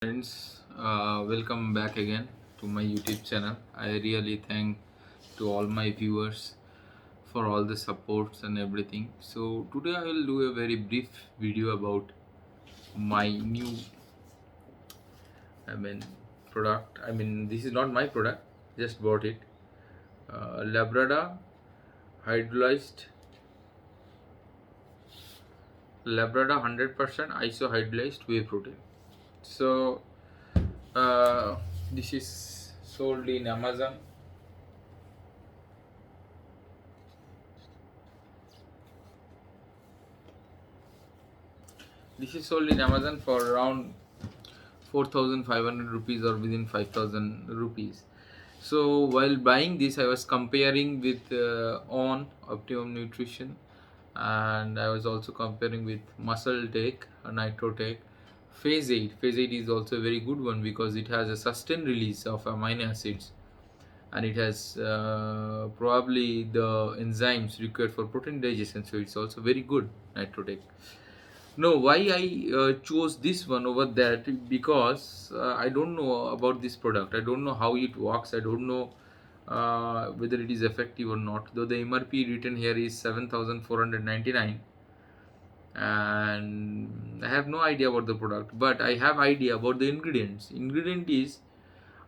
Friends, welcome back again to my YouTube channel. I really thank to all my viewers for all the supports and everything. So today I will do a very brief video about my new I mean product. This is not my product, just bought it. Labrada hydrolyzed Labrada 100% iso hydrolyzed whey protein. So uh, this is sold in Amazon. This is sold in Amazon for around 4,500 rupees or within 5,000 rupees. So while buying this, I was comparing with On Optimum Nutrition, and I was also comparing with Muscle Tech, Nitrotech, Phase 8. Phase 8 is also a very good one because it has a sustained release of amino acids, and it has probably the enzymes required for protein digestion. So it's also very good, Nitrotech. No, why I chose this one over that? Because I don't know about this product. I don't know how it works. I don't know whether it is effective or not. Though the MRP written here is 7,499, and I have no idea about the product, but I have idea about the ingredients. Ingredient is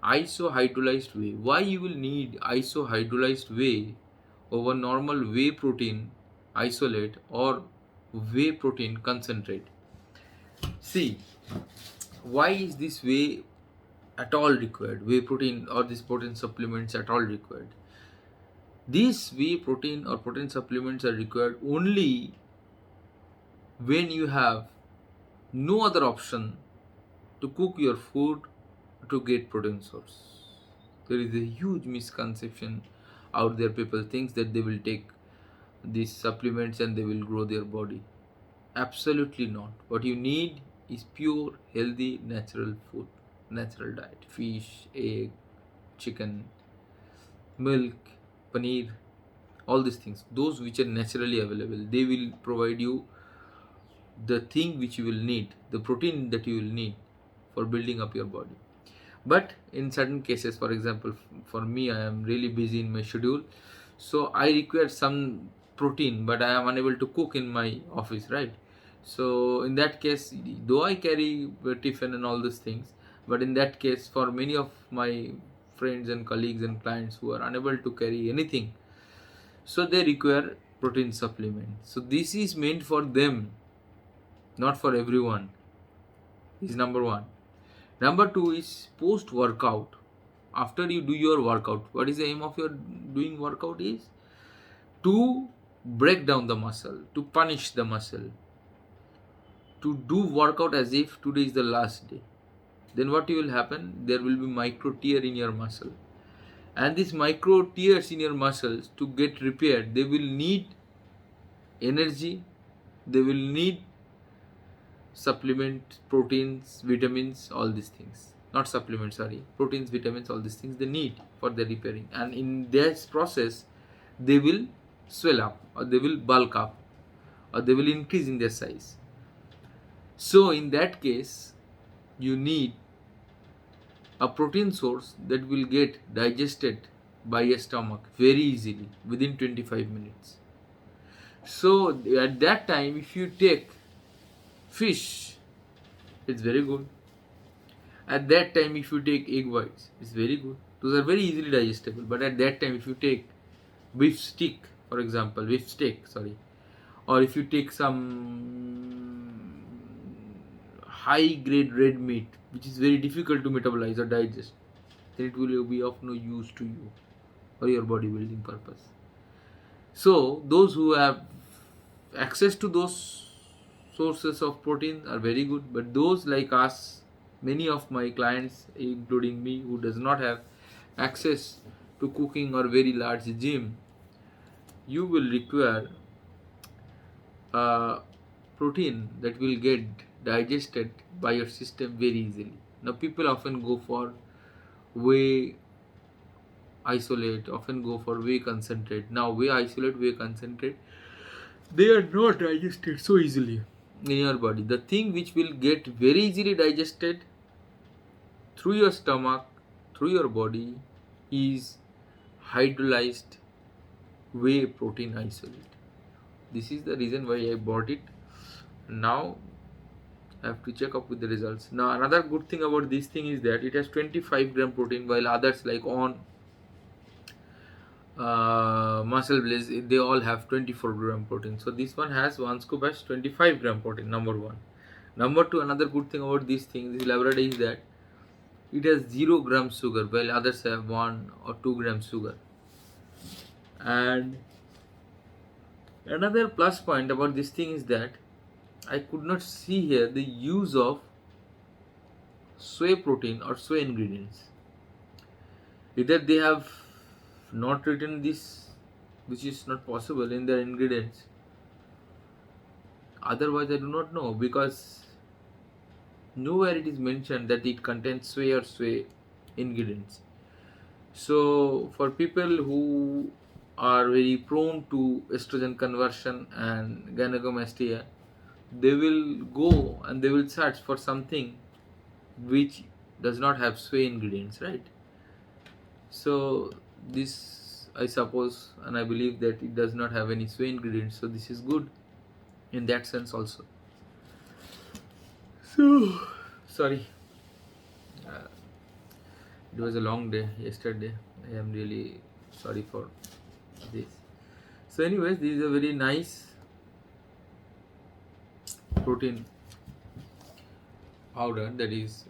isohydrolyzed whey. Why you will need isohydrolyzed whey over normal whey protein isolate or whey protein concentrate? See, why is this whey at all required? Whey protein or these protein supplements at all required? These whey protein or protein supplements are required only when you have no other option to cook your food to get protein source. There is a huge misconception out there. People think that they will take these supplements and they will grow their body. Absolutely not. What you need is pure, healthy, natural food, natural diet: fish, egg, chicken, milk, paneer, all these things. Those which are naturally available, they will provide you the thing which you will need, the protein that you will need for building up your body. But in certain cases, for example, for me, I am really busy in my schedule, so I require some protein, but I am unable to cook in my office, right? So in that case, though I carry tiffin and all these things, but in that case, for many of my friends and colleagues and clients who are unable to carry anything, so they require protein supplement. So this is meant for them, not for everyone. Is number one. Number two is post workout. After you do your workout, what is the aim of your doing workout? Is to break down the muscle, to punish the muscle, to do workout as if today is the last day. Then what will happen? There will be micro tear in your muscle, and these micro tears in your muscles, to get repaired, they will need energy, they will need supplement, proteins, vitamins, all these things. Not supplements, sorry, proteins, vitamins, all these things they need for the repairing, and in this process they will swell up, or they will bulk up, or they will increase in their size. So in that case, you need a protein source that will get digested by your stomach very easily within 25 minutes. So at that time, if you take fish, it's very good. At that time, if you take egg whites, it's very good. Those are very easily digestible. But at that time, if you take beef stick, for example, or if you take some high grade red meat, which is very difficult to metabolize or digest, then it will be of no use to you for your bodybuilding purpose. So those who have access to those sources of protein are very good, but those like us, many of my clients including me, who does not have access to cooking or very large gym, you will require protein that will get digested by your system very easily. Now people often go for whey isolate, often go for whey concentrate. Now whey isolate, whey concentrate, they are not digested so easily in your body. The thing which will get very easily digested through your stomach, through your body, is hydrolyzed whey protein isolate. This is the reason why I bought it. Now I have to check up with the results. Now another good thing about this thing is that it has 25 gram protein, while others like on muscle blaze they all have 24 gram protein. So this one has, one scoop has 25 gram protein, number one. Number two, another good thing about this thing, this Labrador, is that it has 0 gram sugar, while others have 1 or 2 grams sugar. And another plus point about this thing is that I could not see here the use of soy protein or soy ingredients. Either they have not written this, which is not possible in their ingredients. Otherwise, I do not know, because nowhere it is mentioned that it contains soy or soy ingredients. So for people who are very prone to estrogen conversion and gynecomastia, they will go and they will search for something which does not have soy ingredients, right? So this, I suppose and I believe that it does not have any soy ingredients, so this is good in that sense also. So sorry, it was a long day yesterday. I am really sorry for this. So anyways, this is a very nice protein powder, that is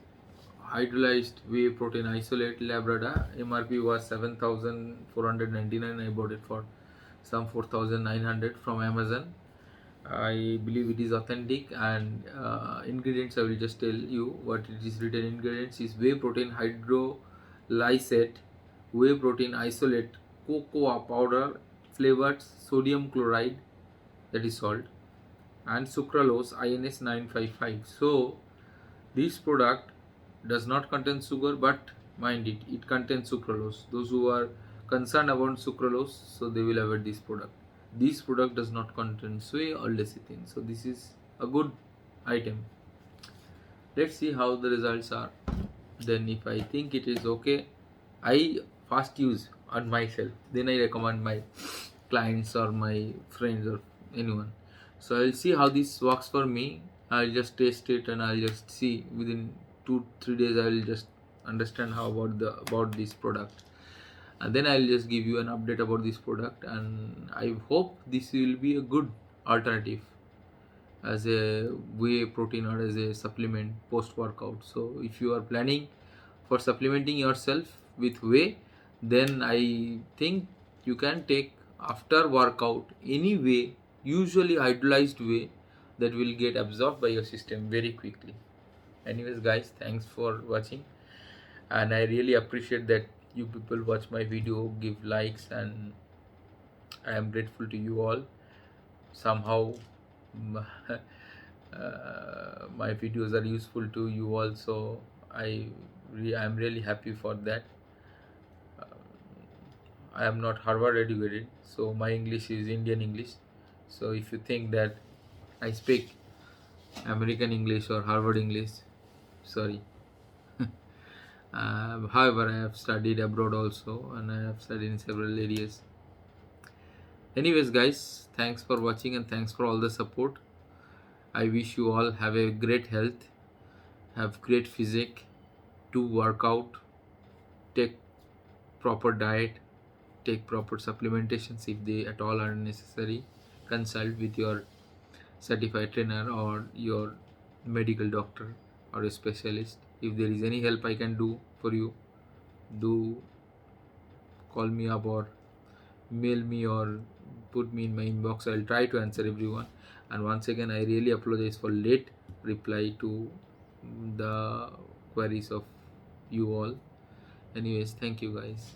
hydrolyzed whey protein isolate Labrador. MRP was 7,499. I bought it for some 4,900 from Amazon. I believe it is authentic. And ingredients, I will just tell you what it is written. Ingredients is whey protein hydrolysate, whey protein isolate, cocoa powder, flavored sodium chloride, that is salt, and sucralose INS 955. So this product does not contain sugar, but mind it, it contains sucralose. Those who are concerned about sucralose, so they will avoid this product. This product does not contain soy or lecithin, so this is a good item. Let's see how the results are. Then if I think it is okay, I first use on myself, then I recommend my clients or my friends or anyone. So I'll see how this works for me. I'll just test it and I'll just see within 2-3 days. I'll just understand how about this product, and then I'll just give you an update about this product. And I hope this will be a good alternative as a whey protein or as a supplement post workout. So if you are planning for supplementing yourself with whey, then I think you can take after workout any whey, usually hydrolyzed whey, that will get absorbed by your system very quickly. Anyways guys, thanks for watching, and I really appreciate that you people watch my video, give likes, and I am grateful to you all. Somehow my videos are useful to you all, so I am really happy for that. I am not Harvard educated, so my English is Indian English. So if you think that I speak American English or Harvard English, sorry. However, I have studied abroad also, and I have studied in several areas. Anyways guys, thanks for watching and thanks for all the support. I wish you all have a great health, have great physique, do workout, take proper diet, take proper supplementations if they at all are necessary. Consult with your certified trainer or your medical doctor or a specialist. If there is any help I can do for you, do call me up or mail me or put me in my inbox. I'll try to answer everyone. And once again, I really apologize for late reply to the queries of you all. Anyways, thank you guys.